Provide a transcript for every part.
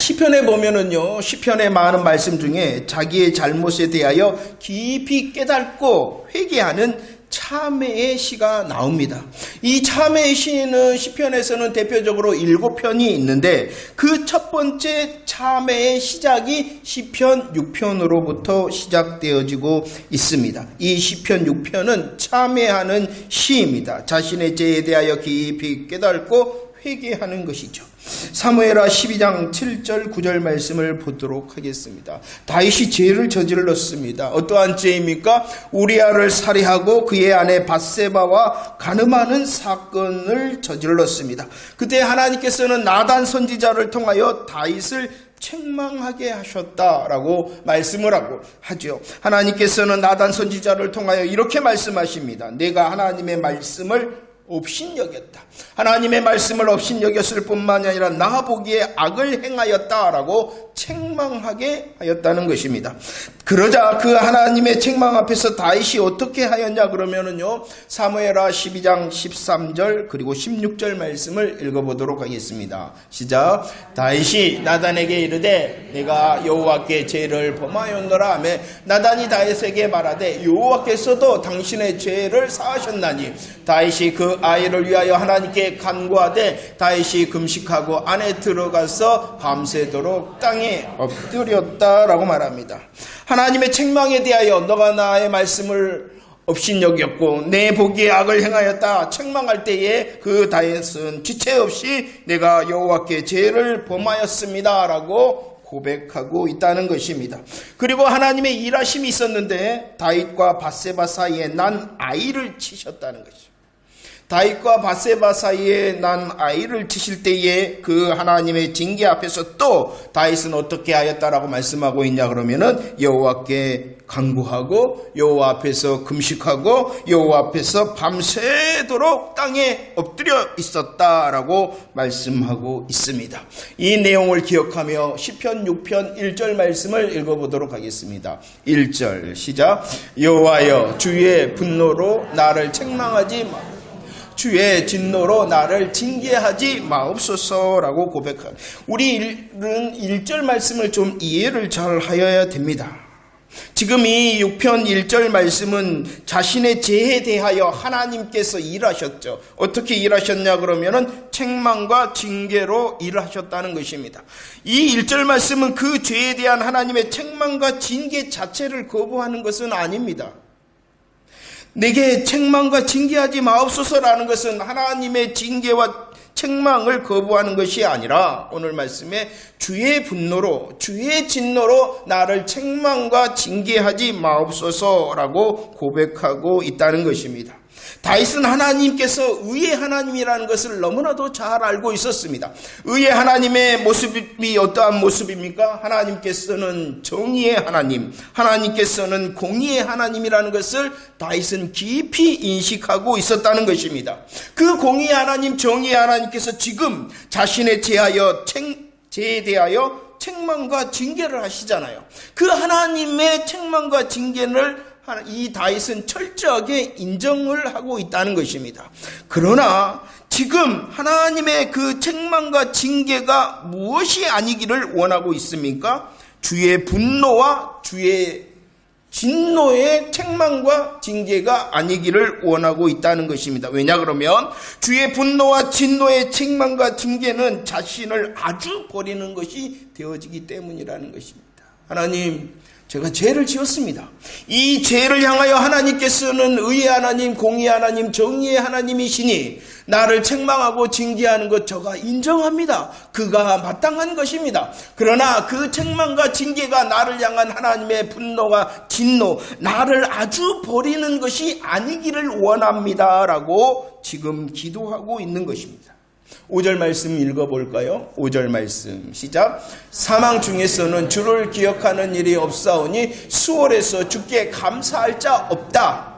시편에 보면은요, 시편의 많은 말씀 중에 자기의 잘못에 대하여 깊이 깨닫고 회개하는 참회의 시가 나옵니다. 이 참회의 시는 시편에서는 대표적으로 7편이 있는데 그 첫 번째 참회의 시작이 시편 6편으로부터 시작되어지고 있습니다. 이 시편 6편은 참회하는 시입니다. 자신의 죄에 대하여 깊이 깨닫고 회개하는 것이죠. 사무엘하 12장 7절 9절 말씀을 보도록 하겠습니다. 다윗이 죄를 저질렀습니다. 어떠한 죄입니까? 우리아를 살해하고 그의 아내 밧세바와 간음하는 사건을 저질렀습니다. 그때 하나님께서는 나단 선지자를 통하여 다윗을 책망하게 하셨다라고 말씀을 하죠. 하나님께서는 나단 선지자를 통하여 이렇게 말씀하십니다. 내가 하나님의 말씀을 업신여겼다. 하나님의 말씀을 업신여겼을 뿐만 아니라 나 보기에 악을 행하였다라고 책망하게 하였다는 것입니다. 그러자 그 하나님의 책망 앞에서 다윗이 어떻게 하였냐 그러면은요, 사무엘하 12장 13절 그리고 16절 말씀을 읽어보도록 하겠습니다. 시작. 다윗이 나단에게 이르되 내가 여호와께 죄를 범하였노라 하며 나단이 다윗에게 말하되 여호와께서도 당신의 죄를 사하셨나니 다윗이 그 아이를 위하여 하나님께 간구하되 다윗이 금식하고 안에 들어가서 밤새도록 땅에 엎드렸다라고 말합니다. 하나님의 책망에 대하여 너가 나의 말씀을 업신여겼고 내 보기에 악을 행하였다 책망할 때에 그 다윗은 지체 없이 내가 여호와께 죄를 범하였습니다 라고 고백하고 있다는 것입니다. 그리고 하나님의 일하심이 있었는데 다윗과 밧세바 사이에 난 아이를 치셨다는 것이죠. 다윗과 밧세바 사이에 난 아이를 치실 때에 그 하나님의 징계 앞에서 또 다윗은 어떻게 하였다라고 말씀하고 있냐 그러면은 여호와께 간구하고 여호와 앞에서 금식하고 여호와 앞에서 밤새도록 땅에 엎드려 있었다라고 말씀하고 있습니다. 이 내용을 기억하며 시편 6편 1절 말씀을 읽어보도록 하겠습니다. 1절 시작. 여호와여 주의 분노로 나를 책망하지 마. 주의 진노로 나를 징계하지 마옵소서라고 고백합니다. 우리는 1절 말씀을 좀 이해를 잘 하여야 됩니다. 지금 이 6편 1절 말씀은 자신의 죄에 대하여 하나님께서 일하셨죠. 어떻게 일하셨냐 그러면은 책망과 징계로 일하셨다는 것입니다. 이 1절 말씀은 그 죄에 대한 하나님의 책망과 징계 자체를 거부하는 것은 아닙니다. 내게 책망과 징계하지 마옵소서라는 것은 하나님의 징계와 책망을 거부하는 것이 아니라 오늘 말씀에 주의 분노로 주의 진노로 나를 책망과 징계하지 마옵소서라고 고백하고 있다는 것입니다. 다윗은 하나님께서 의의 하나님이라는 것을 너무나도 잘 알고 있었습니다. 의의 하나님의 모습이 어떠한 모습입니까? 하나님께서는 정의의 하나님, 하나님께서는 공의의 하나님이라는 것을 다윗은 깊이 인식하고 있었다는 것입니다. 그 공의의 하나님, 정의의 하나님께서 지금 자신의 죄에 대하여 책망과 징계를 하시잖아요. 그 하나님의 책망과 징계를 이 다윗은 철저하게 인정을 하고 있다는 것입니다. 그러나 지금 하나님의 그 책망과 징계가 무엇이 아니기를 원하고 있습니까? 주의 분노와 주의 진노의 책망과 징계가 아니기를 원하고 있다는 것입니다. 왜냐 그러면 주의 분노와 진노의 책망과 징계는 자신을 아주 버리는 것이 되어지기 때문이라는 것입니다. 하나님, 제가 죄를 지었습니다. 이 죄를 향하여 하나님께서는 의의 하나님, 공의의 하나님, 정의의 하나님이시니 나를 책망하고 징계하는 것 저가 인정합니다. 그가 마땅한 것입니다. 그러나 그 책망과 징계가 나를 향한 하나님의 분노와 진노, 나를 아주 버리는 것이 아니기를 원합니다라고 지금 기도하고 있는 것입니다. 5절 말씀 읽어볼까요? 5절 말씀 시작. 사망 중에서는 주를 기억하는 일이 없사오니 수월에서 주께 감사할 자 없다.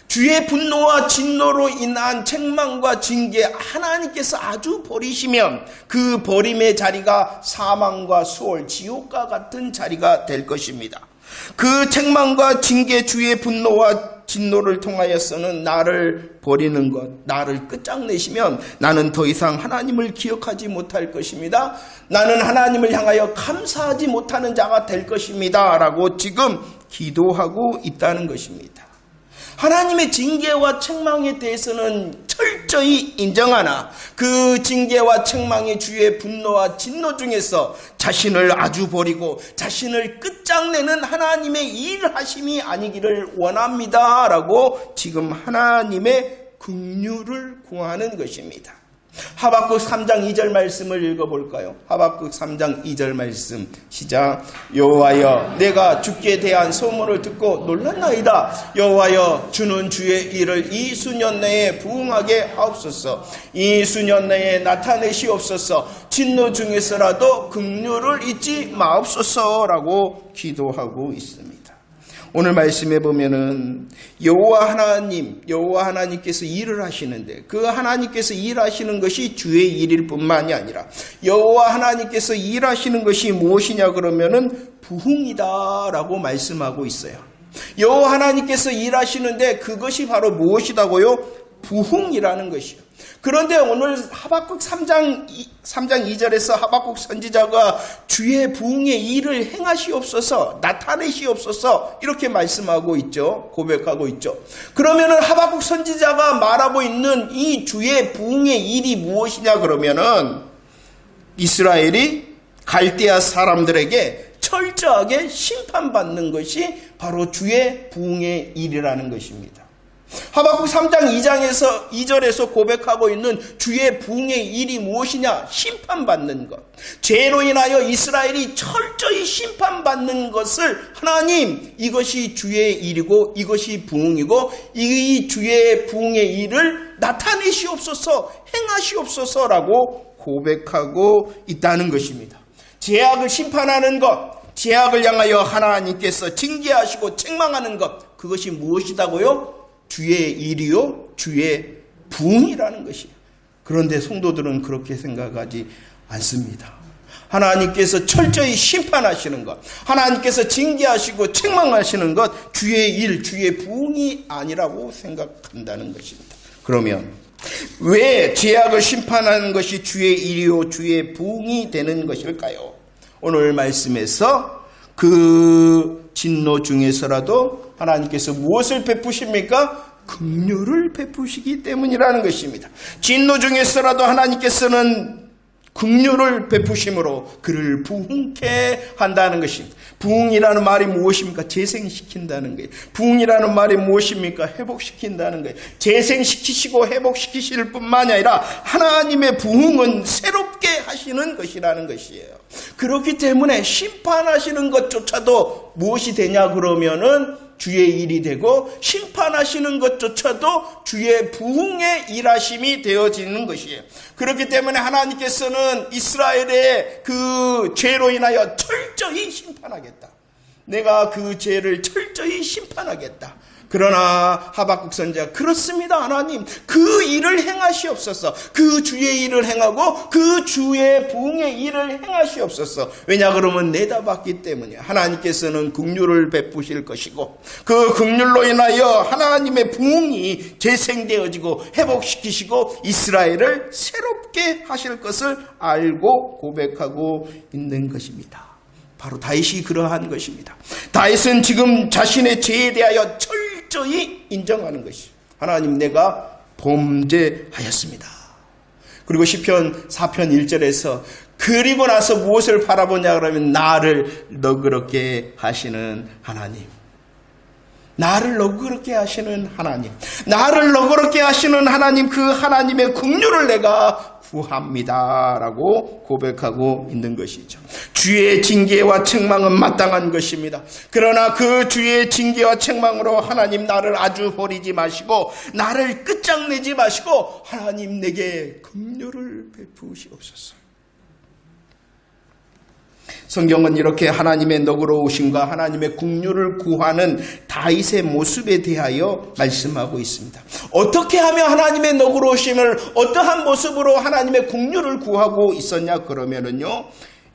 주의 분노와 진노로 인한 책망과 징계 하나님께서 아주 버리시면 그 버림의 자리가 사망과 수월, 지옥과 같은 자리가 될 것입니다. 그 책망과 징계 주의 분노와 진노를 통하여서는 나를 버리는 것, 나를 끝장내시면 나는 더 이상 하나님을 기억하지 못할 것입니다. 나는 하나님을 향하여 감사하지 못하는 자가 될 것입니다. 라고 지금 기도하고 있다는 것입니다. 하나님의 징계와 책망에 대해서는 철저히 인정하나 그 징계와 책망의 주의 분노와 진노 중에서 자신을 아주 버리고 자신을 끝장내는 하나님의 일하심이 아니기를 원합니다. 라고 지금 하나님의 긍휼을 구하는 것입니다. 하박국 3장 2절 말씀을 읽어볼까요? 하박국 3장 2절 말씀 시작. 여호와여 내가 주께 대한 소문을 듣고 놀랐나이다. 여호와여 주는 주의 일을 이 수년 내에 부응하게 하옵소서. 이 수년 내에 나타내시옵소서. 진노 중에서라도 긍휼을 잊지 마옵소서라고 기도하고 있습니다. 오늘 말씀에 보면은 여호와 하나님께서 일을 하시는데 그 하나님께서 일하시는 것이 주의 일일 뿐만이 아니라 여호와 하나님께서 일하시는 것이 무엇이냐 그러면은 부흥이다라고 말씀하고 있어요. 여호와 하나님께서 일하시는데 그것이 바로 무엇이다고요? 부흥이라는 것이요. 그런데 오늘 하박국 3장 2절에서 하박국 선지자가 주의 부흥의 일을 행하시옵소서, 나타내시옵소서 이렇게 말씀하고 있죠. 고백하고 있죠. 그러면은 하박국 선지자가 말하고 있는 이 주의 부흥의 일이 무엇이냐 그러면은 이스라엘이 갈대아 사람들에게 철저하게 심판받는 것이 바로 주의 부흥의 일이라는 것입니다. 하박국 3장 2절에서 고백하고 있는 주의 부흥의 일이 무엇이냐? 심판받는 것. 죄로 인하여 이스라엘이 철저히 심판받는 것을 하나님 이것이 주의 일이고 이것이 부흥이고 이 주의 부흥의 일을 나타내시옵소서 행하시옵소서라고 고백하고 있다는 것입니다. 죄악을 심판하는 것, 죄악을 향하여 하나님께서 징계하시고 책망하는 것, 그것이 무엇이다고요? 주의 일이요, 주의 부흥이라는 것이에요. 그런데 성도들은 그렇게 생각하지 않습니다. 하나님께서 철저히 심판하시는 것, 하나님께서 징계하시고 책망하시는 것, 주의 일, 주의 부흥이 아니라고 생각한다는 것입니다. 그러면 왜 죄악을 심판하는 것이 주의 일이요, 주의 부흥이 되는 것일까요? 오늘 말씀에서 그 진노 중에서라도 하나님께서 무엇을 베푸십니까? 긍휼을 베푸시기 때문이라는 것입니다. 진노 중에서라도 하나님께서는 긍휼을 베푸심으로 그를 부흥케 한다는 것입니다. 부흥이라는 말이 무엇입니까? 재생시킨다는 거예요. 부흥이라는 말이 무엇입니까? 회복시킨다는 거예요. 재생시키시고 회복시키실 뿐만이 아니라 하나님의 부흥은 새롭게 하시는 것이라는 것이에요. 그렇기 때문에 심판하시는 것조차도 무엇이 되냐 그러면은 주의 일이 되고 심판하시는 것조차도 주의 부흥의 일하심이 되어지는 것이에요. 그렇기 때문에 하나님께서는 이스라엘의 그 죄로 인하여 철저히 심판하겠다. 내가 그 죄를 철저히 심판하겠다. 그러나 하박국 선지자 그렇습니다. 하나님 그 일을 행하시옵소서. 그 주의 일을 행하고 그 주의 부흥의 일을 행하시옵소서. 왜냐 그러면 내다봤기 때문에 하나님께서는 긍휼을 베푸실 것이고 그 긍휼로 인하여 하나님의 부흥이 재생되어지고 회복시키시고 이스라엘을 새롭게 하실 것을 알고 고백하고 있는 것입니다. 바로 다윗이 그러한 것입니다. 다윗은 지금 자신의 죄에 대하여 철저히 인정하는 것이죠. 하나님 내가 범죄하였습니다. 그리고 시편 4편 1절에서 그리고 나서 무엇을 바라보냐 그러면 나를 너그럽게 하시는 하나님. 나를 너그럽게 하시는 하나님. 나를 너그럽게 하시는 하나님, 그 하나님의 긍휼을 내가 구합니다. 라고 고백하고 있는 것이죠. 주의 징계와 책망은 마땅한 것입니다. 그러나 그 주의 징계와 책망으로 하나님 나를 아주 버리지 마시고 나를 끝장내지 마시고 하나님 내게 긍휼을 베푸시옵소서. 성경은 이렇게 하나님의 너그러우심과 하나님의 긍휼을 구하는 다윗의 모습에 대하여 말씀하고 있습니다. 어떻게 하면 하나님의 너그러우심을 어떠한 모습으로 하나님의 긍휼을 구하고 있었냐 그러면은요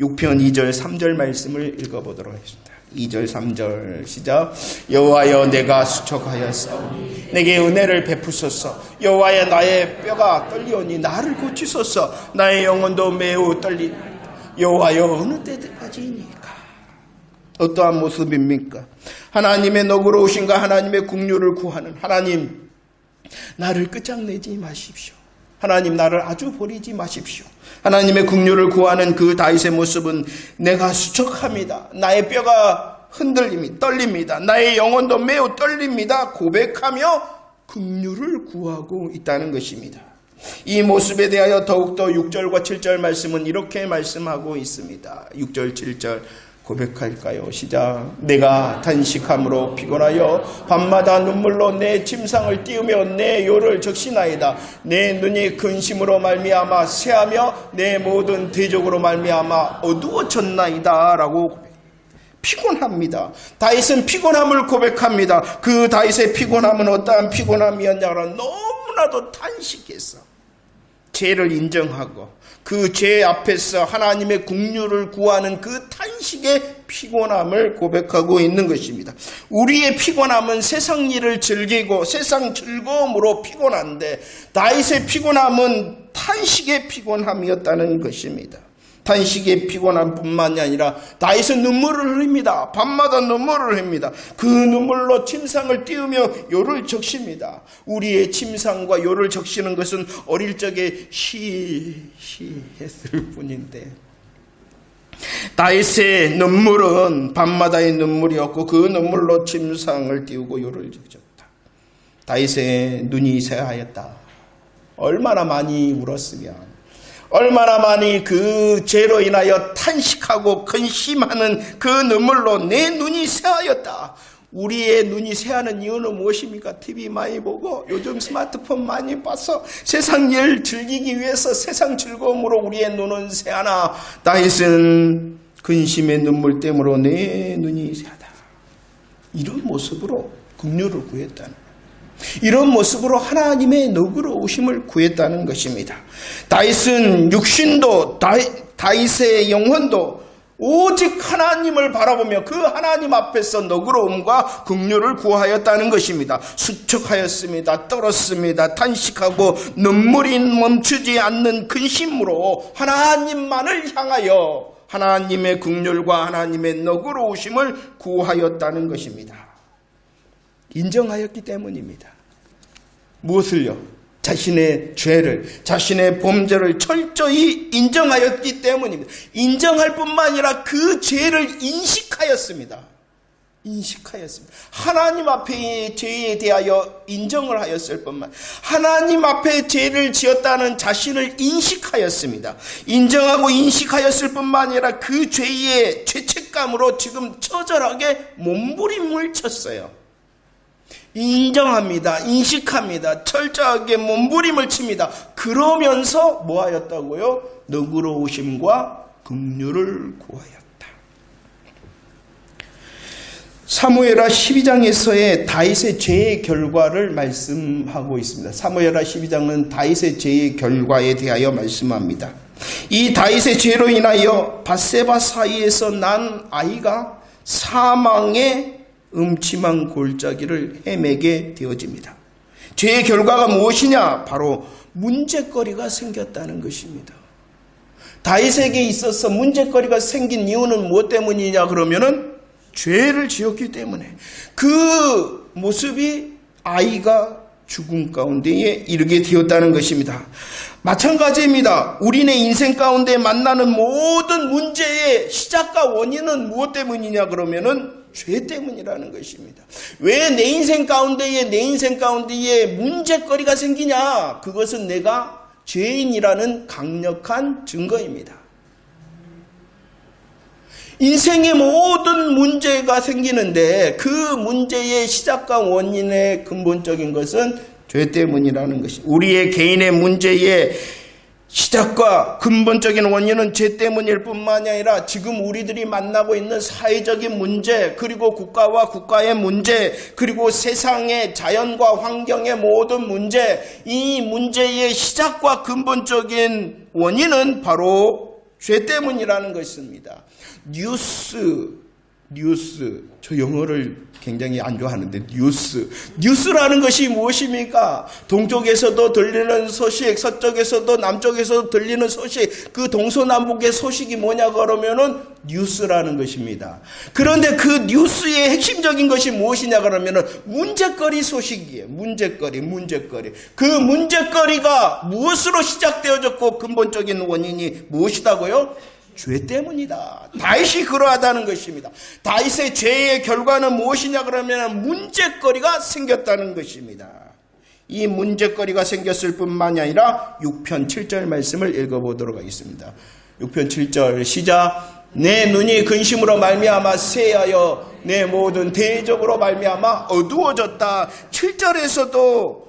6편 2절 3절 말씀을 읽어보도록 하겠습니다. 2절 3절 시작. 여호와여 내가 수척하였사오니 내게 은혜를 베푸소서. 여호와여 나의 뼈가 떨리오니 나를 고치소서. 나의 영혼도 매우 떨리나이다. 여호와여 어느 때까지이니까. 어떠한 모습입니까? 하나님의 너그러우신가 하나님의 긍휼을 구하는 하나님, 나를 끝장내지 마십시오. 하나님 나를 아주 버리지 마십시오. 하나님의 긍휼을 구하는 그 다윗의 모습은 내가 수척합니다. 나의 뼈가 흔들림이 떨립니다. 나의 영혼도 매우 떨립니다. 고백하며 긍휼을 구하고 있다는 것입니다. 이 모습에 대하여 더욱더 6절과 7절 말씀은 이렇게 말씀하고 있습니다. 6절 7절 고백할까요? 시작. 내가 탄식함으로 피곤하여 밤마다 눈물로 내 침상을 띄우며 내 요를 적시나이다. 내 눈이 근심으로 말미암아 새하며 내 모든 대적으로 말미암아 어두워졌나이다 라고 피곤합니다. 다윗은 피곤함을 고백합니다. 그 다윗의 피곤함은 어떠한 피곤함이었냐면 너무나도 탄식했어. 죄를 인정하고 그 죄 앞에서 하나님의 긍휼을 구하는 그 탄식의 피곤함을 고백하고 있는 것입니다. 우리의 피곤함은 세상 일을 즐기고 세상 즐거움으로 피곤한데 다윗의 피곤함은 탄식의 피곤함이었다는 것입니다. 탄식의 피곤함뿐만이 아니라 다윗은 눈물을 흘립니다. 밤마다 눈물을 흘립니다. 그 눈물로 침상을 띄우며 요를 적십니다. 우리의 침상과 요를 적시는 것은 어릴 적에 시했을 뿐인데 다윗의 눈물은 밤마다의 눈물이었고 그 눈물로 침상을 띄우고 요를 적셨다. 다윗의 눈이 새하였다. 얼마나 많이 울었으면, 얼마나 많이 그 죄로 인하여 탄식하고 근심하는 그 눈물로 내 눈이 새하였다. 우리의 눈이 새하는 이유는 무엇입니까? TV 많이 보고 요즘 스마트폰 많이 봐서 세상 일 즐기기 위해서 세상 즐거움으로 우리의 눈은 새하나 다윗은 근심의 눈물 때문에 내 눈이 새하다. 이런 모습으로 긍휼을 구했다는 거예요. 이런 모습으로 하나님의 너그러우심을 구했다는 것입니다. 다윗은 육신도 다윗의 영혼도 오직 하나님을 바라보며 그 하나님 앞에서 너그러움과 긍휼을 구하였다는 것입니다. 수척하였습니다. 떨었습니다. 탄식하고 눈물이 멈추지 않는 근심으로 하나님만을 향하여 하나님의 긍휼과 하나님의 너그러우심을 구하였다는 것입니다. 인정하였기 때문입니다. 무엇을요? 자신의 죄를, 자신의 범죄를 철저히 인정하였기 때문입니다. 인정할 뿐만 아니라 그 죄를 인식하였습니다. 하나님 앞에 죄에 대하여 인정을 하였을 뿐만 아니라 하나님 앞에 죄를 지었다는 자신을 인식하였습니다. 인정하고 인식하였을 뿐만 아니라 그 죄의 죄책감으로 지금 처절하게 몸부림을 쳤어요. 인정합니다. 인식합니다. 철저하게 몸부림을 칩니다. 그러면서 뭐 하였다고요? 너그러우심과 긍휼을 구하였다. 사무엘하 12장에서의 다윗의 죄의 결과를 말씀하고 있습니다. 사무엘하 12장은 다윗의 죄의 결과에 대하여 말씀합니다. 이 다윗의 죄로 인하여 밧세바 사이에서 난 아이가 사망의 음침한 골짜기를 헤매게 되어집니다. 죄의 결과가 무엇이냐? 바로 문제거리가 생겼다는 것입니다. 다윗에게 있어서 문제거리가 생긴 이유는 무엇 때문이냐 그러면은 죄를 지었기 때문에 그 모습이 아이가 죽음 가운데에 이르게 되었다는 것입니다. 마찬가지입니다. 우리네 인생 가운데 만나는 모든 문제의 시작과 원인은 무엇 때문이냐 그러면은 죄 때문이라는 것입니다. 왜 내 인생 가운데에 문제거리가 생기냐? 그것은 내가 죄인이라는 강력한 증거입니다. 인생의 모든 문제가 생기는데 그 문제의 시작과 원인의 근본적인 것은 죄 때문이라는 것입니다. 우리의 개인의 문제의 시작과 근본적인 원인은 죄 때문일 뿐만이 아니라 지금 우리들이 만나고 있는 사회적인 문제, 그리고 국가와 국가의 문제, 그리고 세상의 자연과 환경의 모든 문제, 이 문제의 시작과 근본적인 원인은 바로 죄 때문이라는 것입니다. 뉴스, 뉴스, 저 영어를 굉장히 안 좋아하는데 뉴스라는 것이 무엇입니까? 동쪽에서도 들리는 소식, 서쪽에서도 남쪽에서도 들리는 소식, 그 동서남북의 소식이 뭐냐 그러면은 뉴스라는 것입니다. 그런데 그 뉴스의 핵심적인 것이 무엇이냐 그러면은 문제거리 소식이에요. 문제거리. 그 문제거리가 무엇으로 시작되어졌고 근본적인 원인이 무엇이다고요? 죄 때문이다. 다윗이 그러하다는 것입니다. 다윗의 죄의 결과는 무엇이냐 그러면 문제거리가 생겼다는 것입니다. 이 문제거리가 생겼을 뿐만이 아니라 6편 7절 말씀을 읽어보도록 하겠습니다. 6편 7절 시작. 내 눈이 근심으로 말미암아 쇠하여 내 모든 대적으로 말미암아 어두워졌다. 7절에서도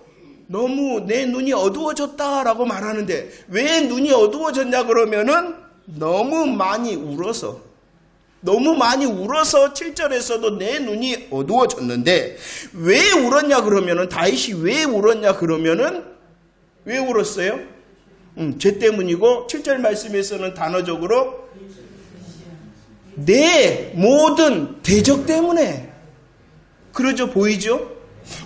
너무 내 눈이 어두워졌다라고 말하는데 왜 눈이 어두워졌냐 그러면은 너무 많이 울어서 7절에서도 내 눈이 어두워졌는데 왜 울었냐 그러면은 다윗이 왜 울었냐 그러면은 왜 울었어요? 죄 때문이고 7절 말씀에서는 단어적으로 내 모든 대적 때문에 그러죠. 보이죠?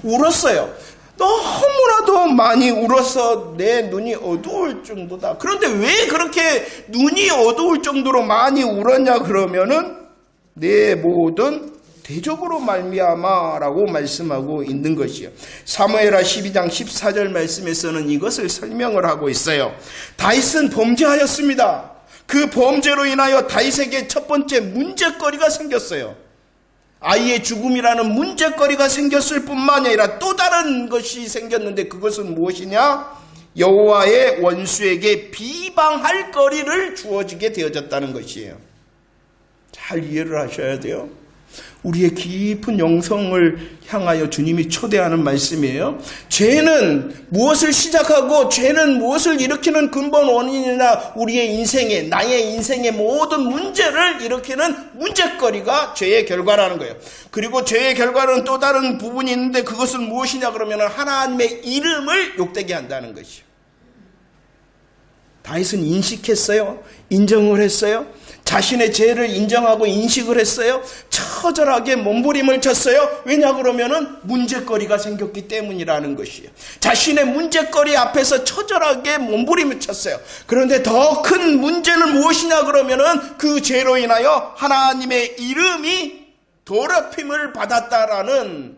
울었어요. 너무나도 많이 울어서 내 눈이 어두울 정도다. 그런데 왜 그렇게 눈이 어두울 정도로 많이 울었냐 그러면은 내 모든 대적으로 말미암아라고 말씀하고 있는 것이요. 사무엘하 12장 14절 말씀에서는 이것을 설명을 하고 있어요. 다윗은 범죄하였습니다. 그 범죄로 인하여 다윗에게 첫 번째 문제거리가 생겼어요. 아이의 죽음이라는 문제거리가 생겼을 뿐만 아니라 또 다른 것이 생겼는데 그것은 무엇이냐? 여호와의 원수에게 비방할 거리를 주어지게 되어졌다는 것이에요. 잘 이해를 하셔야 돼요. 우리의 깊은 영성을 향하여 주님이 초대하는 말씀이에요. 죄는 무엇을 시작하고 죄는 무엇을 일으키는 근본 원인이나 우리의 인생에 나의 인생의 모든 문제를 일으키는 문제거리가 죄의 결과라는 거예요. 그리고 죄의 결과는 또 다른 부분이 있는데 그것은 무엇이냐 그러면 하나님의 이름을 욕되게 한다는 것이요. 다윗은 인식했어요. 인정을 했어요. 자신의 죄를 인정하고 인식을 했어요. 처절하게 몸부림을 쳤어요. 왜냐 그러면은 문제거리가 생겼기 때문이라는 것이에요. 자신의 문제거리 앞에서 처절하게 몸부림을 쳤어요. 그런데 더 큰 문제는 무엇이냐 그러면은 그 죄로 인하여 하나님의 이름이 더럽힘을 받았다라는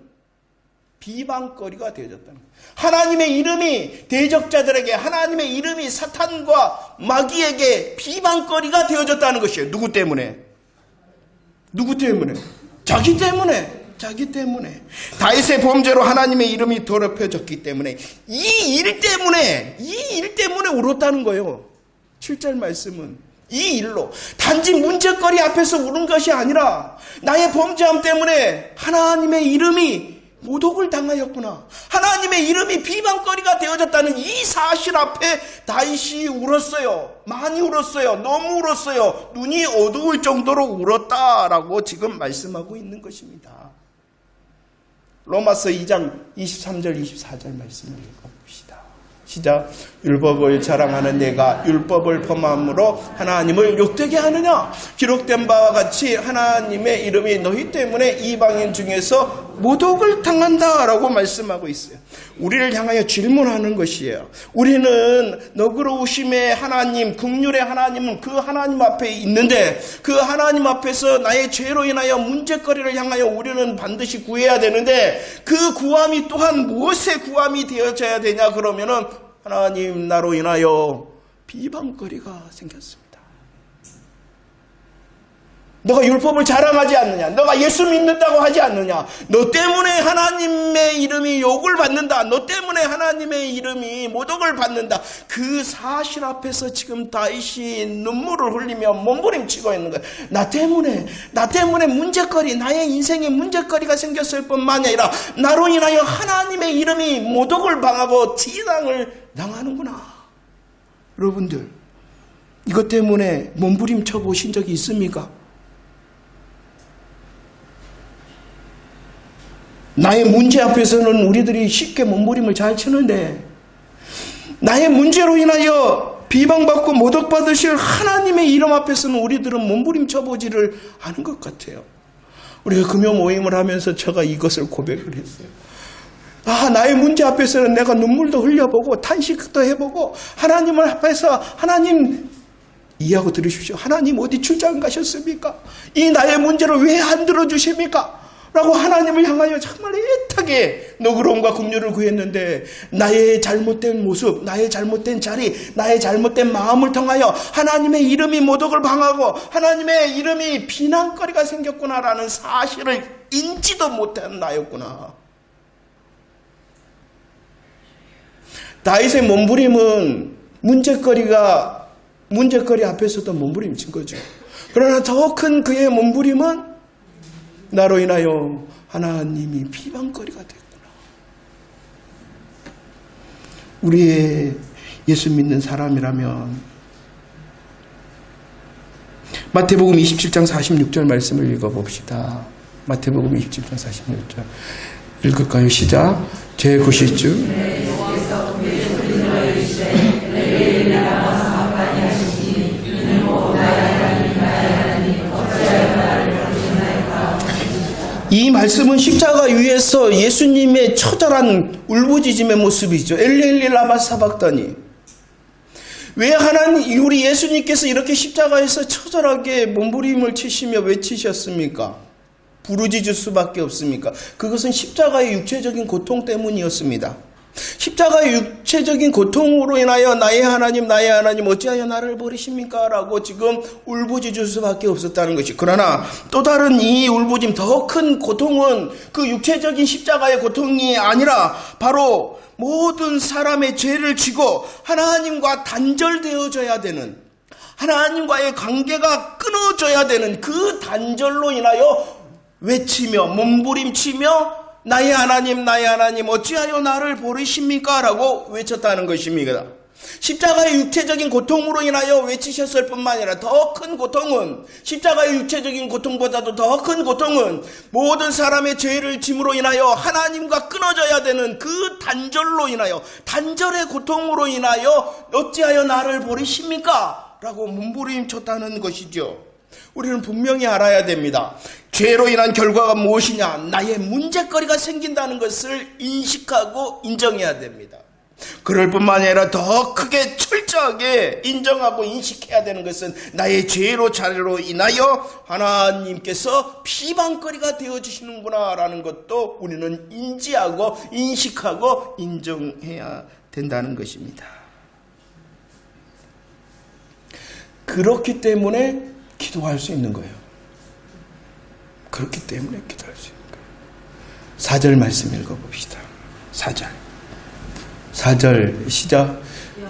비방거리가 되어졌다는 거예요. 하나님의 이름이 대적자들에게 하나님의 이름이 사탄과 마귀에게 비방거리가 되어졌다는 것이에요. 누구 때문에? 자기 때문에. 다윗의 범죄로 하나님의 이름이 더럽혀졌기 때문에 이 일 때문에 울었다는 거예요. 7절 말씀은 이 일로 단지 문제거리 앞에서 우는 것이 아니라 나의 범죄함 때문에 하나님의 이름이 모독을 당하였구나. 하나님의 이름이 비방거리가 되어졌다는 이 사실 앞에 다윗이 울었어요. 많이 울었어요. 너무 울었어요. 눈이 어두울 정도로 울었다라고 지금 말씀하고 있는 것입니다. 로마서 2장 23절 24절 말씀을 읽어봅시다. 시작. 율법을 자랑하는 내가 율법을 범함으로 하나님을 욕되게 하느냐? 기록된 바와 같이 하나님의 이름이 너희 때문에 이방인 중에서 모독을 당한다라고 말씀하고 있어요. 우리를 향하여 질문하는 것이에요. 우리는 너그러우심의 하나님, 긍휼의 하나님은 그 하나님 앞에 있는데 그 하나님 앞에서 나의 죄로 인하여 문제거리를 향하여 우리는 반드시 구해야 되는데 그 구함이 또한 무엇의 구함이 되어져야 되냐 그러면은 하나님 나로 인하여 비방거리가 생겼습니다. 너가 율법을 자랑하지 않느냐? 너가 예수 믿는다고 하지 않느냐? 너 때문에 하나님의 이름이 욕을 받는다. 너 때문에 하나님의 이름이 모독을 받는다. 그 사실 앞에서 지금 다윗이 눈물을 흘리며 몸부림치고 있는 거야. 나 때문에 문제거리, 나의 인생에 문제거리가 생겼을 뿐만 아니라 나로 인하여 하나님의 이름이 모독을 당하고 지당을 당하는구나. 여러분들, 이것 때문에 몸부림쳐 보신 적이 있습니까? 나의 문제 앞에서는 우리들이 쉽게 몸부림을 잘 치는데 나의 문제로 인하여 비방받고 모독받으실 하나님의 이름 앞에서는 우리들은 몸부림쳐 보지를 않은 것 같아요. 우리가 금요 모임을 하면서 제가 이것을 고백을 했어요. 나의 문제 앞에서는 내가 눈물도 흘려보고 탄식도 해보고 하나님을 앞에서 하나님 이해하고 들으십시오. 하나님 어디 출장 가셨습니까? 이 나의 문제를 왜 안 들어주십니까? 라고 하나님을 향하여 정말 애타게 너그러움과 긍휼을 구했는데 나의 잘못된 모습, 나의 잘못된 자리, 나의 잘못된 마음을 통하여 하나님의 이름이 모독을 당하고 하나님의 이름이 비난거리가 생겼구나라는 사실을 인지도 못한 나였구나. 다윗의 몸부림은 문제거리 앞에서도 몸부림친 거죠. 그러나 더 큰 그의 몸부림은 나로 인하여 하나님이 비방거리가 됐구나. 우리의 예수 믿는 사람이라면 마태복음 27장 46절 말씀을 읽어봅시다. 마태복음 27장 46절 읽을까요? 시작. 제9시주 이 말씀은 십자가 위에서 예수님의 처절한 울부짖음의 모습이죠. 엘리 라마 사박다니. 왜 하나님, 우리 예수님께서 이렇게 십자가에서 처절하게 몸부림을 치시며 외치셨습니까? 부르짖을 수밖에 없습니까? 그것은 십자가의 육체적인 고통 때문이었습니다. 십자가의 육체적인 고통으로 인하여 나의 하나님 어찌하여 나를 버리십니까? 라고 지금 울부짖을 수밖에 없었다는 것이. 그러나 또 다른 이 울부짖음, 더 큰 고통은 그 육체적인 십자가의 고통이 아니라 바로 모든 사람의 죄를 지고 하나님과 단절되어져야 되는, 하나님과의 관계가 끊어져야 되는 그 단절로 인하여 외치며 몸부림치며 나의 하나님 어찌하여 나를 버리십니까? 라고 외쳤다는 것입니다. 십자가의 육체적인 고통으로 인하여 외치셨을 뿐만 아니라 더 큰 고통은, 십자가의 육체적인 고통보다도 더 큰 고통은 모든 사람의 죄를 짐으로 인하여 하나님과 끊어져야 되는 그 단절로 인하여, 단절의 고통으로 인하여 어찌하여 나를 버리십니까? 라고 몸부림쳤다는 것이죠. 우리는 분명히 알아야 됩니다. 죄로 인한 결과가 무엇이냐? 나의 문제거리가 생긴다는 것을 인식하고 인정해야 됩니다. 그럴 뿐만 아니라 더 크게 철저하게 인정하고 인식해야 되는 것은 나의 죄로 자료로 인하여 하나님께서 비방거리가 되어주시는구나 라는 것도 우리는 인지하고 인식하고 인정해야 된다는 것입니다. 그렇기 때문에 기도할 수 있는 거예요. 그렇기 때문에 기도할 수 있는 거예요. 4절 말씀 읽어봅시다. 4절 시작.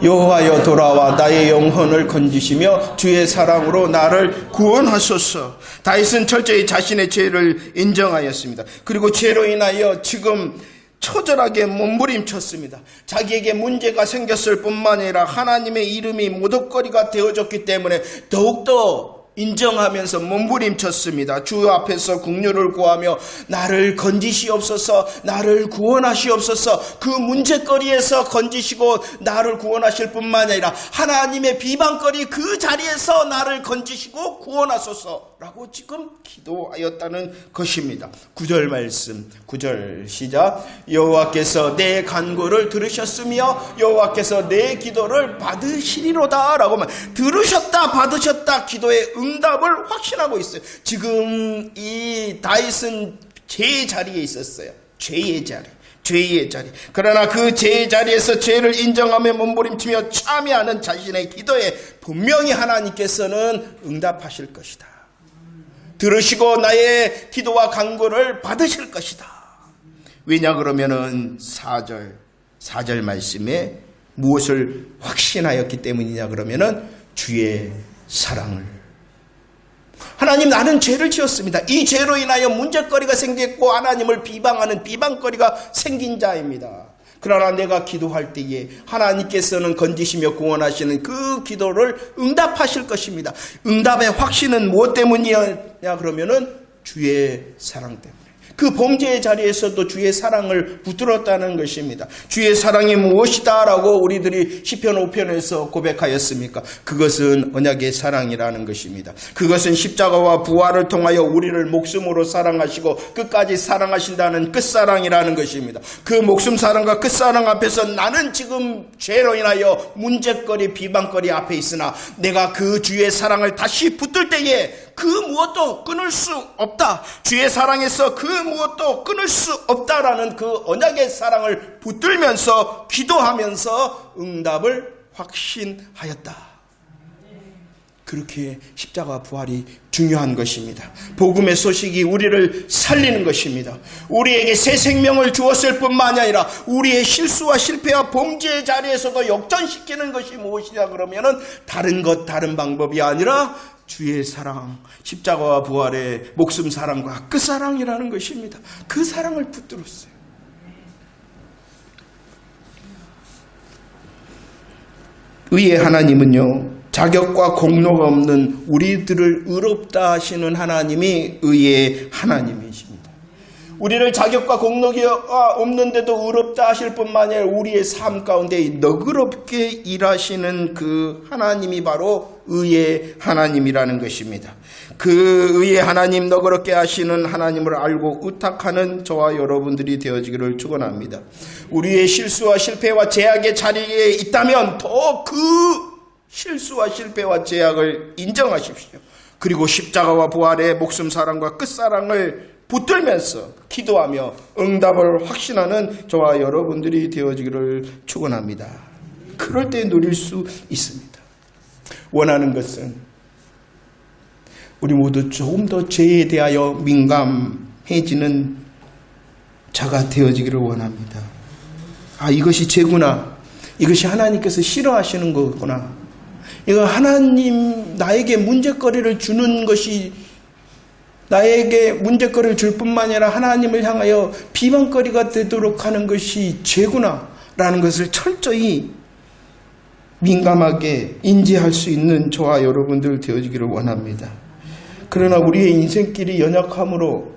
여호와여 돌아와 나의 영혼을 건지시며 주의 사랑으로 나를 구원하소서. 다윗은 철저히 자신의 죄를 인정하였습니다. 그리고 죄로 인하여 지금 처절하게 몸부림쳤습니다. 자기에게 문제가 생겼을 뿐만 아니라 하나님의 이름이 모독거리가 되어졌기 때문에 더욱더 인정하면서 몸부림쳤습니다. 주 앞에서 긍휼을 구하며 나를 건지시옵소서, 나를 구원하시옵소서. 그 문제거리에서 건지시고 나를 구원하실 뿐만 아니라 하나님의 비방거리 그 자리에서 나를 건지시고 구원하소서 라고 지금 기도하였다는 것입니다. 9절 말씀, 9절 시작. 여호와께서 내 간구를 들으셨으며 여호와께서 내 기도를 받으시리로다 라고 들으셨다 받으셨다 기도의 응답을 확신하고 있어요. 지금 이 다윗은 죄의 자리에 있었어요. 죄의 자리. 그러나 그 죄의 자리에서 죄를 인정하며 몸부림치며 참여하는 자신의 기도에 분명히 하나님께서는 응답하실 것이다. 들으시고 나의 기도와 간구를 받으실 것이다. 왜냐 그러면은 4절 말씀에 무엇을 확신하였기 때문이냐 그러면은 주의 사랑을. 하나님, 나는 죄를 지었습니다. 이 죄로 인하여 문제거리가 생겼고 하나님을 비방하는 비방거리가 생긴 자입니다. 그러나 내가 기도할 때에 하나님께서는 건지시며 구원하시는 그 기도를 응답하실 것입니다. 응답의 확신은 무엇 때문이냐 그러면은 주의 사랑 때문에. 그 범죄의 자리에서도 주의 사랑을 붙들었다는 것입니다. 주의 사랑이 무엇이다 라고 우리들이 시편 5편에서 고백하였습니까? 그것은 언약의 사랑이라는 것입니다. 그것은 십자가와 부활을 통하여 우리를 목숨으로 사랑하시고 끝까지 사랑하신다는 끝사랑이라는 것입니다. 그 목숨 사랑과 끝사랑 앞에서 나는 지금 죄로 인하여 문제거리 비방거리 앞에 있으나 내가 그 주의 사랑을 다시 붙들 때에 그 무엇도 끊을 수 없다. 주의 사랑에서 그 무엇도 끊을 수 없다라는 그 언약의 사랑을 붙들면서 기도하면서 응답을 확신하였다. 그렇게 십자가 부활이 중요한 것입니다. 복음의 소식이 우리를 살리는 것입니다. 우리에게 새 생명을 주었을 뿐만 아니라 우리의 실수와 실패와 범죄의 자리에서도 역전시키는 것이 무엇이냐 그러면은 다른 방법이 아니라 주의 사랑, 십자가와 부활의 목숨 사랑과 끝사랑이라는 것입니다. 그 사랑을 붙들었어요. 의의 하나님은요, 자격과 공로가 없는 우리들을 의롭다 하시는 하나님이 의의 하나님이십니다. 우리를 자격과 공로가 없는데도 의롭다 하실 뿐만 아니라 우리의 삶 가운데 너그럽게 일하시는 그 하나님이 바로 의의 하나님이라는 것입니다. 그 의의 하나님, 너그럽게 하시는 하나님을 알고 의탁하는 저와 여러분들이 되어지기를 축원합니다. 우리의 실수와 실패와 제약의 자리에 있다면 더 그 실수와 실패와 제약을 인정하십시오. 그리고 십자가와 부활의 목숨 사랑과 끝사랑을 붙들면서 기도하며 응답을 확신하는 저와 여러분들이 되어지기를 축원합니다. 그럴 때 누릴 수 있습니다. 원하는 것은 우리 모두 조금 더 죄에 대하여 민감해지는 자가 되어지기를 원합니다. 아, 이것이 죄구나. 이것이 하나님께서 싫어하시는 거구나. 이거 하나님 나에게 문제거리를 주는 것이 나에게 문제거리를 줄 뿐만 아니라 하나님을 향하여 비방거리가 되도록 하는 것이 죄구나 라는 것을 철저히 민감하게 인지할 수 있는 저와 여러분들 되어지기를 원합니다. 그러나 우리의 인생길이 연약함으로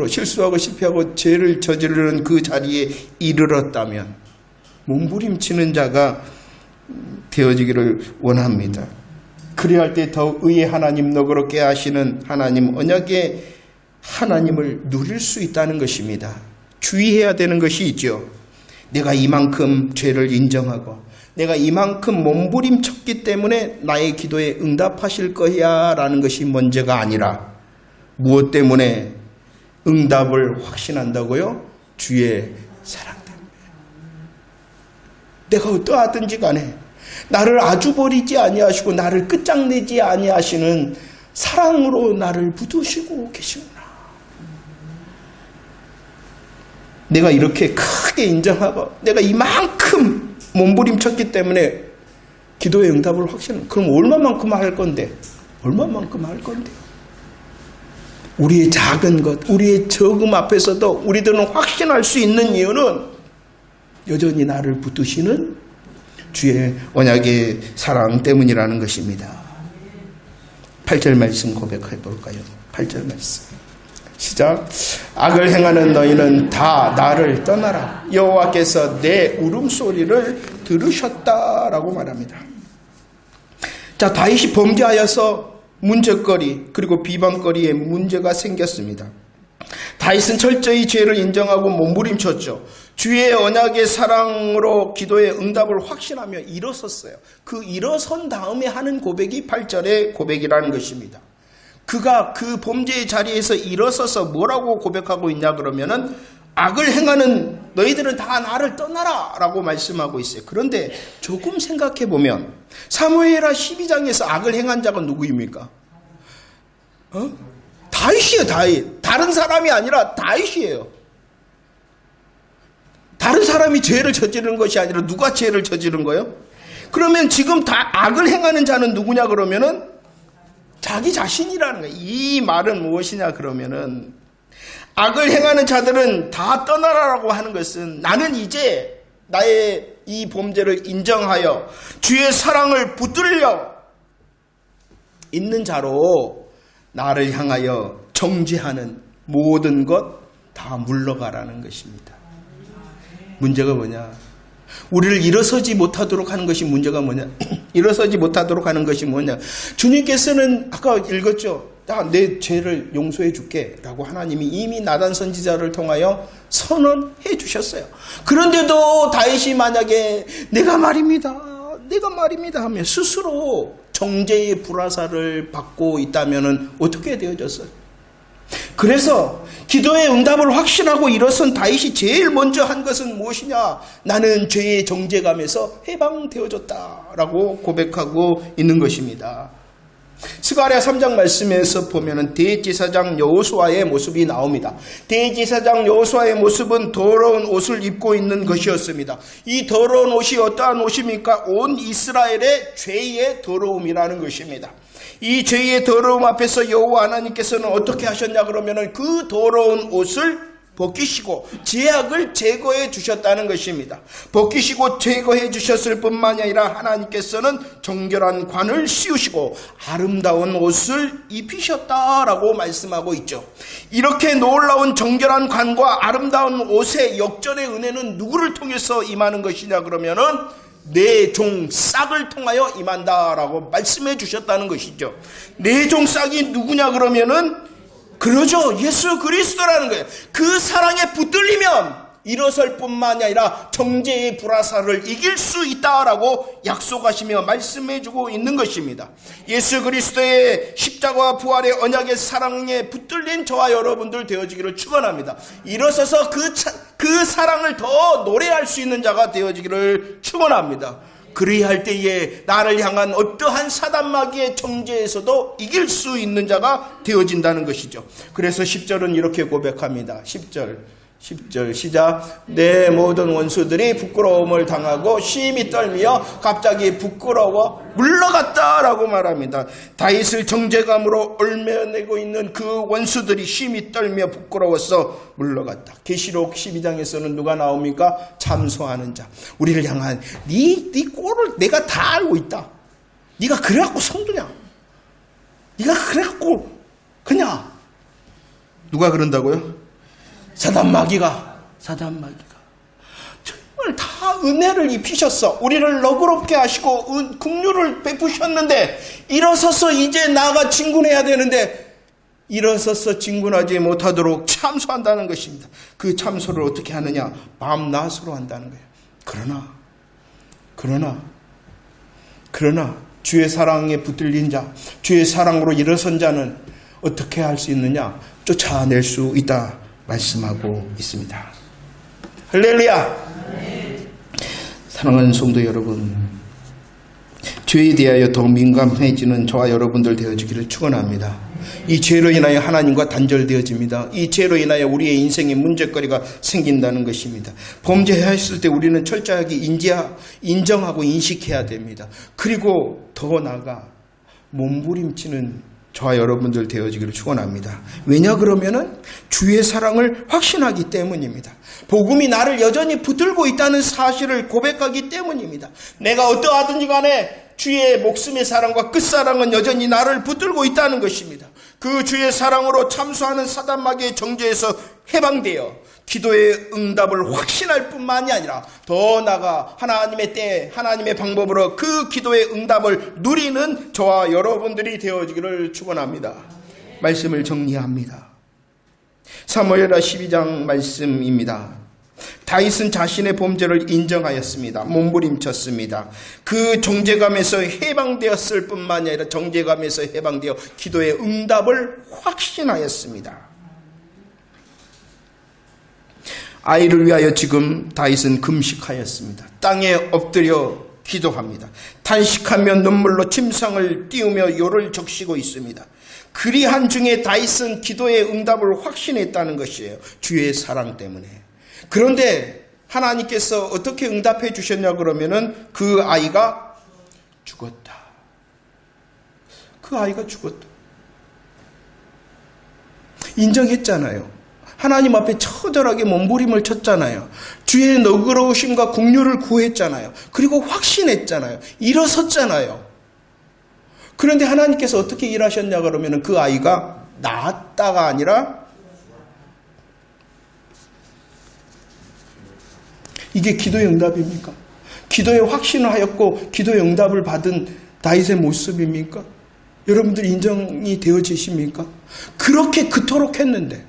실수하고 실패하고 죄를 저지르는 그 자리에 이르렀다면 몸부림치는 자가 되어지기를 원합니다. 그래야 할 때 더욱 의의 하나님, 너그럽게 하시는 하나님, 언약의 하나님을 누릴 수 있다는 것입니다. 주의해야 되는 것이 있죠. 내가 이만큼 죄를 인정하고 내가 이만큼 몸부림쳤기 때문에 나의 기도에 응답하실 거야 라는 것이 문제가 아니라 무엇 때문에 응답을 확신한다고요? 주의 사랑 때문에. 내가 어떠하든지 간에 나를 아주 버리지 아니하시고 나를 끝장내지 아니하시는 사랑으로 나를 붙드시고 계시구나. 내가 이렇게 크게 인정하고 내가 이만큼 몸부림쳤기 때문에 기도의 응답을 확신하는, 그럼 얼마만큼 할 건데? 우리의 작은 것, 우리의 적음 앞에서도 우리들은 확신할 수 있는 이유는 여전히 나를 붙드시는 주의 언약의 사랑 때문이라는 것입니다. 8절 말씀 고백해 볼까요? 8절 말씀 시작. 악을 행하는 너희는 다 나를 떠나라. 여호와께서 내 울음소리를 들으셨다라고 말합니다. 자, 다윗이 범죄하여서 문제거리 그리고 비방거리에 문제가 생겼습니다. 다윗은 철저히 죄를 인정하고 몸부림쳤죠. 주의 언약의 사랑으로 기도의 응답을 확신하며 일어섰어요. 그 일어선 다음에 하는 고백이 8절의 고백이라는 것입니다. 그가 그 범죄의 자리에서 일어서서 뭐라고 고백하고 있냐 그러면은 악을 행하는 너희들은 다 나를 떠나라 라고 말씀하고 있어요. 그런데 조금 생각해 보면 사무엘하 12장에서 악을 행한 자가 누구입니까? 다윗이에요. 다윗. 다른 사람이 아니라 다윗이에요. 다른 사람이 죄를 저지른 것이 아니라 누가 죄를 저지른 거예요? 그러면 지금 다 악을 행하는 자는 누구냐 그러면은 자기 자신이라는 거예요. 이 말은 무엇이냐 그러면은 악을 행하는 자들은 다 떠나라라고 하는 것은 나는 이제 나의 이 범죄를 인정하여 주의 사랑을 붙들려 있는 자로 나를 향하여 정죄하는 모든 것 다 물러가라는 것입니다. 문제가 뭐냐? 우리를 일어서지 못하도록 하는 것이 문제가 뭐냐? 일어서지 못하도록 하는 것이 뭐냐? 주님께서는 아까 읽었죠. 내 죄를 용서해 줄게 라고 하나님이 이미 나단 선지자를 통하여 선언해 주셨어요. 그런데도 다윗이 만약에 내가 말입니다 하면 스스로 정죄의 불화살을 받고 있다면 어떻게 되어졌어요? 그래서 기도의 응답을 확신하고 일어선 다윗이 제일 먼저 한 것은 무엇이냐? 나는 죄의 정죄감에서 해방되어졌다라고 고백하고 있는 것입니다. 스가랴 3장 말씀에서 보면은 대제사장 여호수아의 모습이 나옵니다. 대제사장 여호수아의 모습은 더러운 옷을 입고 있는 것이었습니다. 이 더러운 옷이 어떠한 옷입니까? 온 이스라엘의 죄의 더러움이라는 것입니다. 이 죄의 더러움 앞에서 여호와 하나님께서는 어떻게 하셨냐 그러면은 그 더러운 옷을 벗기시고 죄악을 제거해 주셨다는 것입니다. 벗기시고 제거해 주셨을 뿐만이 아니라 하나님께서는 정결한 관을 씌우시고 아름다운 옷을 입히셨다라고 말씀하고 있죠. 이렇게 놀라운 정결한 관과 아름다운 옷의 역전의 은혜는 누구를 통해서 임하는 것이냐 그러면은 내 종 싹을 통하여 임한다라고 말씀해 주셨다는 것이죠. 내 종 싹이 누구냐 그러면은 그러죠. 예수 그리스도라는 거예요. 그 사랑에 붙들리면 일어설 뿐만이 아니라 정죄의 불화살을 이길 수 있다라고 약속하시며 말씀해주고 있는 것입니다. 예수 그리스도의 십자가와 부활의 언약의 사랑에 붙들린 저와 여러분들 되어지기를 축원합니다. 일어서서 그 사랑을 더 노래할 수 있는 자가 되어지기를 축원합니다. 그리할 때에 나를 향한 어떠한 사단마귀의 정죄에서도 이길 수 있는 자가 되어진다는 것이죠. 그래서 10절은 이렇게 고백합니다. 10절 시작. 내 모든 원수들이 부끄러움을 당하고 심히 떨며 갑자기 부끄러워 물러갔다라고 말합니다. 다윗을 정죄감으로 얽매내고 있는 그 원수들이 심히 떨며 부끄러워서 물러갔다. 계시록 12장에서는 누가 나옵니까? 참소하는 자. 우리를 향한 네 꼴을 내가 다 알고 있다. 네가 그래갖고 성도냐? 네가 그래갖고 그냥 누가 그런다고요? 사단마귀가 정말 다 은혜를 입히셨어. 우리를 너그럽게 하시고 긍휼을 베푸셨는데 일어서서 이제 나가 진군해야 되는데 일어서서 진군하지 못하도록 참소한다는 것입니다. 그 참소를 어떻게 하느냐? 밤낮으로 한다는 거예요. 그러나 주의 사랑에 붙들린 자, 주의 사랑으로 일어선 자는 어떻게 할 수 있느냐? 쫓아낼 수 있다 말씀하고 있습니다. 할렐루야. 사랑하는 성도 여러분, 죄에 대하여 더 민감해지는 저와 여러분들 되어지기를 축원합니다. 이 죄로 인하여 하나님과 단절되어집니다. 이 죄로 인하여 우리의 인생에 문제거리가 생긴다는 것입니다. 범죄했을 때 우리는 철저하게 인정하고 인식해야 됩니다. 그리고 더 나아가 몸부림치는 저와 여러분들 되어지기를 축원합니다. 왜냐 그러면은 주의 사랑을 확신하기 때문입니다. 복음이 나를 여전히 붙들고 있다는 사실을 고백하기 때문입니다. 내가 어떠하든지 간에 주의 목숨의 사랑과 끝사랑은 여전히 나를 붙들고 있다는 것입니다. 그 주의 사랑으로 참수하는 사단마귀의 정죄에서 해방되어 기도의 응답을 확신할 뿐만이 아니라 더 나아가 하나님의 때 하나님의 방법으로 그 기도의 응답을 누리는 저와 여러분들이 되어지기를 축원합니다. 말씀을 정리합니다. 사무엘하 12장 말씀입니다. 다윗은 자신의 범죄를 인정하였습니다. 몸부림쳤습니다. 그 정죄감에서 해방되었을 뿐만이 아니라 정죄감에서 해방되어 기도의 응답을 확신하였습니다. 아이를 위하여 지금 다윗은 금식하였습니다. 땅에 엎드려 기도합니다. 탄식하며 눈물로 침상을 띄우며 요를 적시고 있습니다. 그리한 중에 다윗은 기도의 응답을 확신했다는 것이에요. 주의 사랑 때문에. 그런데 하나님께서 어떻게 응답해 주셨냐 그러면은 그 아이가 죽었다. 그 아이가 죽었다. 인정했잖아요. 하나님 앞에 처절하게 몸부림을 쳤잖아요. 주의 너그러우심과 긍휼을 구했잖아요. 그리고 확신했잖아요. 일어섰잖아요. 그런데 하나님께서 어떻게 일하셨냐 그러면 그 아이가 나았다가 아니라 이게 기도의 응답입니까? 기도의 확신을 하였고 기도의 응답을 받은 다윗의 모습입니까? 여러분들 인정이 되어지십니까? 그렇게 그토록 했는데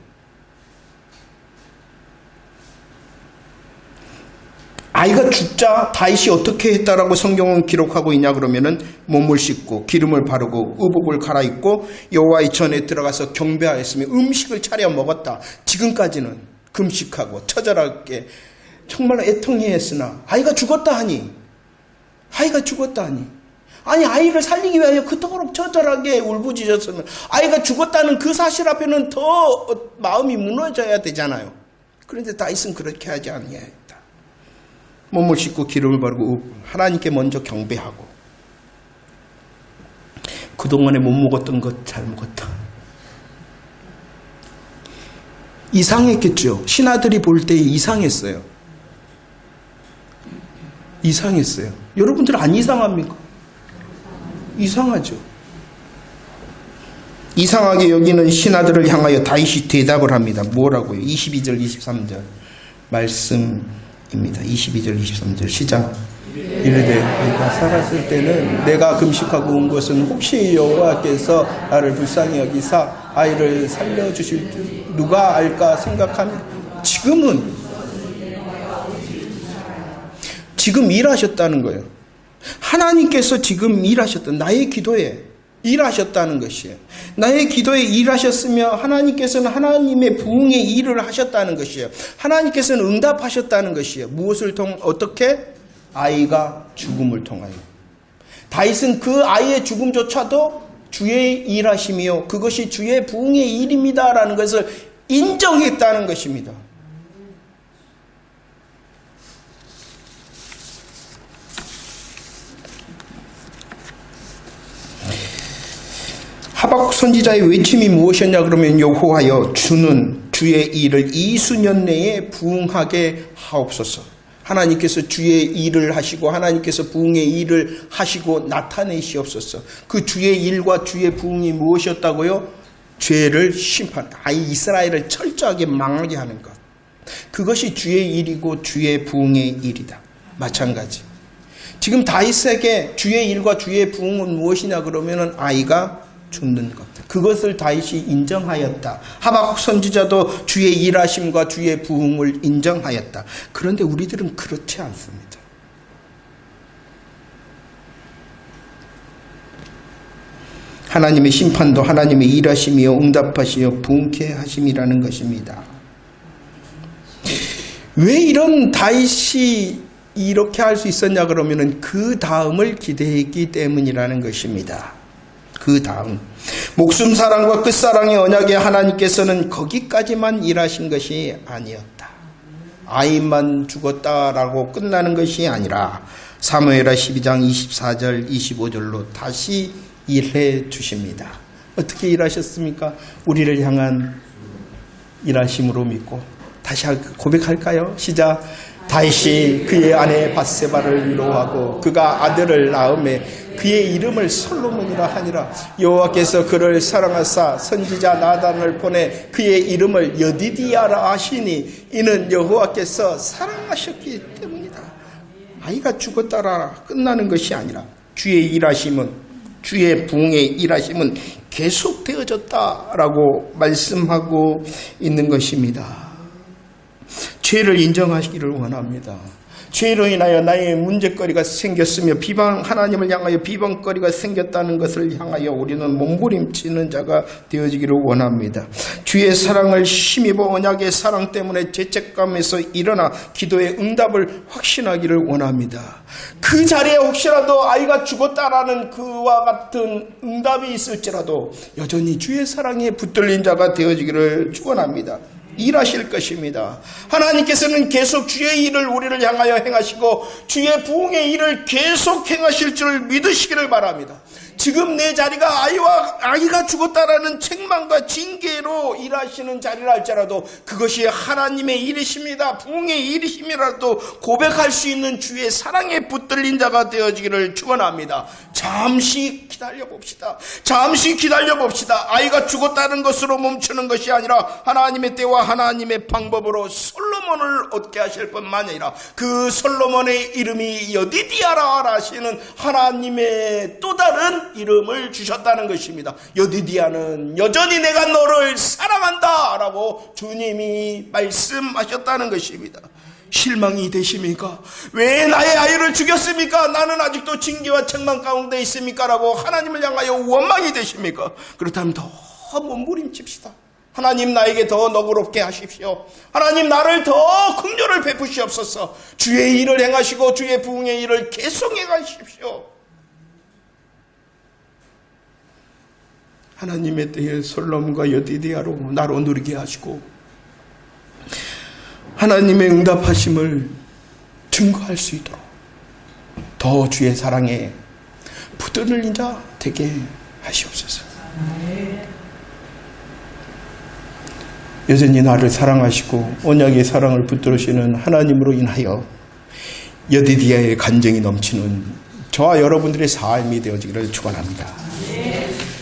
아이가 죽자 다윗이 어떻게 했다라고 성경은 기록하고 있냐 그러면은 몸을 씻고 기름을 바르고 의복을 갈아입고 여호와의 전에 들어가서 경배하였으며 음식을 차려 먹었다. 지금까지는 금식하고 처절하게 정말 애통해했으나 아이가 죽었다 하니 아니 아이를 살리기 위하여 그토록 처절하게 울부짖었으면 아이가 죽었다는 그 사실 앞에는 더 마음이 무너져야 되잖아요. 그런데 다윗은 그렇게 하지 아니하였다. 몸을 씻고 기름을 바르고 하나님께 먼저 경배하고 그동안에 못 먹었던 것 잘 먹었다. 이상했겠죠. 신하들이 볼 때 이상했어요. 여러분들 안 이상합니까? 이상하죠. 이상하게 여기는 신하들을 향하여 다윗이 대답을 합니다. 뭐라고요? 22절 23절 말씀입니다. 22절 23절 시작. 이르되 내가 살았을 때는 내가 금식하고 온 것은 혹시 여호와께서 나를 불쌍히 여기사 아이를 살려주실 줄 누가 알까 생각하며 지금 일하셨다는 거예요. 하나님께서 지금 일하셨다. 나의 기도에 일하셨다는 것이에요. 나의 기도에 일하셨으며 하나님께서는 하나님의 부흥의 일을 하셨다는 것이에요. 하나님께서는 응답하셨다는 것이에요. 무엇을 어떻게? 아이가 죽음을 통하여. 다윗은 그 아이의 죽음조차도 주의 일하심이요 그것이 주의 부흥의 일입니다라는 것을 인정했다는 것입니다. 하박국 선지자의 외침이 무엇이었냐 그러면 여호와여 주는 주의 일을 20년 내에 부흥하게 하옵소서. 하나님께서 주의 일을 하시고 하나님께서 부흥의 일을 하시고 나타내시옵소서. 그 주의 일과 주의 부흥이 무엇이었다고요? 죄를 심판, 이스라엘을 철저하게 망하게 하는 것. 그것이 주의 일이고 주의 부흥의 일이다. 마찬가지. 지금 다윗에게 주의 일과 주의 부흥은 무엇이냐 그러면은 아이가 죽는 것. 그것을 다윗이 인정하였다. 하박국 선지자도 주의 일하심과 주의 부흥을 인정하였다. 그런데 우리들은 그렇지 않습니다. 하나님의 심판도 하나님의 일하심이요 응답하시어 부흥케 하심이라는 것입니다. 왜 이런 다윗이 이렇게 할 수 있었냐 그러면은 그 다음을 기대했기 때문이라는 것입니다. 그 다음 목숨 사랑과 끝사랑의 언약에 하나님께서는 거기까지만 일하신 것이 아니었다. 아이만 죽었다라고 끝나는 것이 아니라 사무엘하 12장 24절 25절로 다시 일해 주십니다. 어떻게 일하셨습니까? 우리를 향한 일하심으로 믿고 다시 고백할까요? 시작. 다윗이 그의 아내 밧세바를 위로하고 그가 아들을 낳음에 그의 이름을 솔로몬이라 하니라. 여호와께서 그를 사랑하사 선지자 나단을 보내 그의 이름을 여디디아라 하시니 이는 여호와께서 사랑하셨기 때문이다. 아이가 죽었다라 끝나는 것이 아니라 주의 일하심은 주의 부흥의 일하심은 계속되어졌다라고 말씀하고 있는 것입니다. 죄를 인정하시기를 원합니다. 죄로 인하여 나의 문제거리가 생겼으며 하나님을 향하여 비방거리가 생겼다는 것을 향하여 우리는 몸부림치는 자가 되어지기를 원합니다. 주의 사랑을 힘입어 언약의 사랑 때문에 죄책감에서 일어나 기도의 응답을 확신하기를 원합니다. 그 자리에 혹시라도 아이가 죽었다라는 그와 같은 응답이 있을지라도 여전히 주의 사랑에 붙들린 자가 되어지기를 축원합니다. 일하실 것입니다. 하나님께서는 계속 주의 일을 우리를 향하여 행하시고 주의 부흥의 일을 계속 행하실 줄 믿으시기를 바랍니다. 지금 내 자리가 아이가 죽었다라는 책망과 징계로 일하시는 자리라 할지라도 그것이 하나님의 일이십니다. 부흥의 일이심이라도 고백할 수 있는 주의 사랑에 붙들린 자가 되어지기를 축원합니다. 잠시 기다려 봅시다. 잠시 기다려 봅시다. 아이가 죽었다는 것으로 멈추는 것이 아니라 하나님의 때와 하나님의 방법으로 솔로몬을 얻게 하실 뿐만 아니라 그 솔로몬의 이름이 여디디아라 하시는 하나님의 또 다른 이름을 주셨다는 것입니다. 여디디아는 여전히 내가 너를 사랑한다 라고 주님이 말씀하셨다는 것입니다. 실망이 되십니까? 왜 나의 아이를 죽였습니까? 나는 아직도 징계와 책망 가운데 있습니까? 라고 하나님을 향하여 원망이 되십니까? 그렇다면 더 몸부림칩시다. 하나님 나에게 더 너그럽게 하십시오. 하나님 나를 더 긍휼을 베푸시옵소서. 주의 일을 행하시고 주의 부흥의 일을 계속해 가십시오. 하나님의 때에 솔로몬과 여디디아로 나로 누리게 하시고 하나님의 응답하심을 증거할 수 있도록 더 주의 사랑에 붙들린 자 되게 하시옵소서. 여전히 나를 사랑하시고 언약의 사랑을 붙들으시는 하나님으로 인하여 여디디아의 간증이 넘치는 저와 여러분들의 삶이 되어지기를 축원합니다.